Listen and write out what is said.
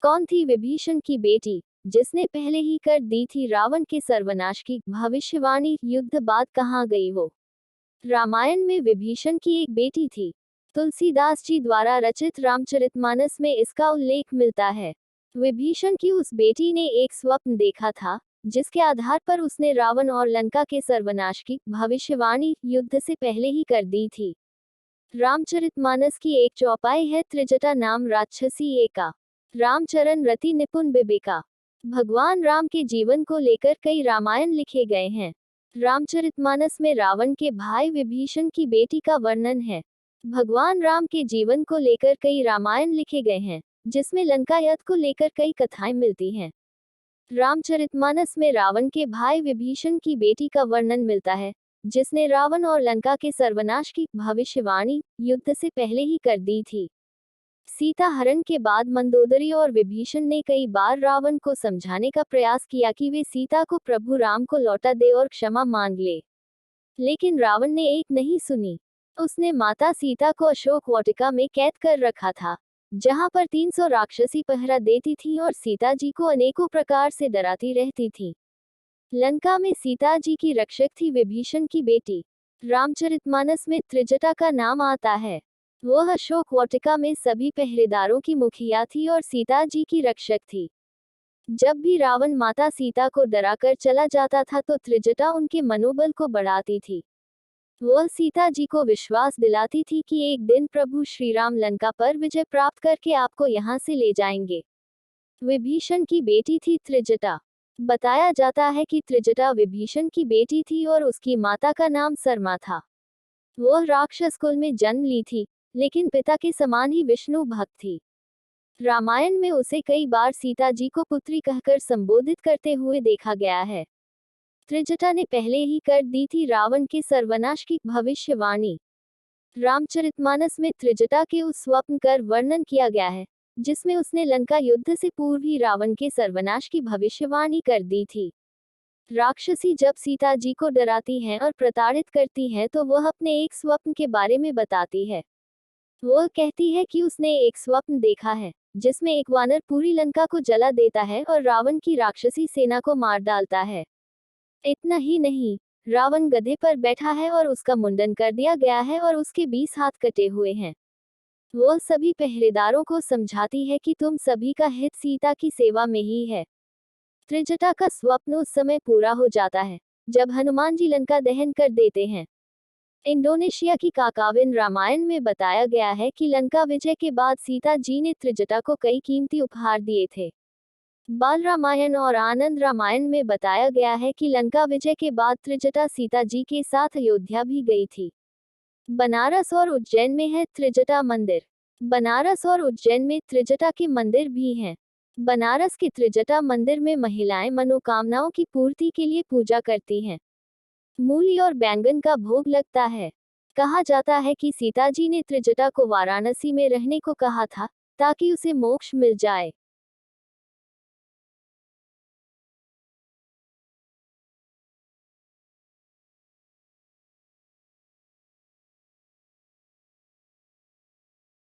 कौन थी विभीषण की बेटी, जिसने पहले ही कर दी थी रावण के सर्वनाश की भविष्यवाणी? युद्ध बाद कहाँ गई वो? रामायण में विभीषण की एक बेटी थी। तुलसीदास जी द्वारा रचित रामचरितमानस में इसका उल्लेख मिलता है। विभीषण की उस बेटी ने एक स्वप्न देखा था, जिसके आधार पर उसने रावण और लंका के सर्वनाश की भविष्यवाणी युद्ध से पहले ही कर दी थी। रामचरितमानस की एक चौपाई है, त्रिजटा नाम राक्षसी एका, रामचरण रति निपुण बिबेका। भगवान राम के जीवन को लेकर कई रामायण लिखे गए हैं। रामचरितमानस में रावण के भाई विभीषण की बेटी का वर्णन है। भगवान राम के जीवन को लेकर कई रामायण लिखे गए हैं, जिसमें लंका युद्ध को लेकर कई कथाएं मिलती हैं। रामचरितमानस में रावण के भाई विभीषण की बेटी का वर्णन मिलता है, जिसने रावण और लंका के सर्वनाश की भविष्यवाणी युद्ध से पहले ही कर दी थी। सीता हरण के बाद मंदोदरी और विभीषण ने कई बार रावण को समझाने का प्रयास किया कि वे सीता को प्रभु राम को लौटा दे और क्षमा मांग ले, लेकिन रावण ने एक नहीं सुनी। उसने माता सीता को अशोक वाटिका में कैद कर रखा था, जहां पर 300 राक्षसी पहरा देती थी और सीता जी को अनेकों प्रकार से डराती रहती थी। लंका में सीता जी की रक्षक थी विभीषण की बेटी। रामचरितमानस में त्रिजटा का नाम आता है। वह अशोक वाटिका में सभी पहरेदारों की मुखिया थी और सीता जी की रक्षक थी। जब भी रावण माता सीता को डराकर चला जाता था तो त्रिजटा उनके मनोबल को बढ़ाती थी। वह सीता जी को विश्वास दिलाती थी कि एक दिन प्रभु श्री राम लंका पर विजय प्राप्त करके आपको यहाँ से ले जाएंगे। विभीषण की बेटी थी त्रिजटा। बताया जाता है कि त्रिजटा विभीषण की बेटी थी और उसकी माता का नाम सरमा था। वह राक्षस कुल में जन्म ली थी, लेकिन पिता के समान ही विष्णु भक्त थी। रामायण में उसे कई बार सीता जी को पुत्री कहकर संबोधित करते हुए देखा गया है। त्रिजटा ने पहले ही कर दी थी रावण के सर्वनाश की भविष्यवाणी। रामचरितमानस में त्रिजटा के उस स्वप्न कर वर्णन किया गया है, जिसमें उसने लंका युद्ध से पूर्व ही रावण के सर्वनाश की भविष्यवाणी कर दी थी। राक्षसी जब सीता जी को डराती हैं और प्रताड़ित करती हैं तो वह अपने एक स्वप्न के बारे में बताती है। वह कहती है कि उसने एक स्वप्न देखा है, जिसमें एक वानर पूरी लंका को जला देता है और रावण की राक्षसी सेना को मार डालता है। इतना ही नहीं, रावण गधे पर बैठा है और उसका मुंडन कर दिया गया है और उसके 20 हाथ कटे हुए हैं। वह सभी पहरेदारों को समझाती है कि तुम सभी का हित सीता की सेवा में ही है। त्रिजटा का स्वप्न उस समय पूरा हो जाता है, जब हनुमान जी लंका दहन कर देते हैं। इंडोनेशिया की काकाविन रामायण में बताया गया है कि लंका विजय के बाद सीता जी ने त्रिजटा को कई कीमती उपहार दिए थे। बाल रामायण और आनंद रामायण में बताया गया है कि लंका विजय के बाद त्रिजटा सीता जी के साथ अयोध्या भी गई थी। बनारस और उज्जैन में है त्रिजटा मंदिर। बनारस और उज्जैन में त्रिजटा के मंदिर भी हैं। बनारस के त्रिजटा मंदिर में महिलाएं मनोकामनाओं की पूर्ति के लिए पूजा करती हैं। मूली और बैंगन का भोग लगता है। कहा जाता है कि सीता जी ने त्रिजटा को वाराणसी में रहने को कहा था, ताकि उसे मोक्ष मिल जाए।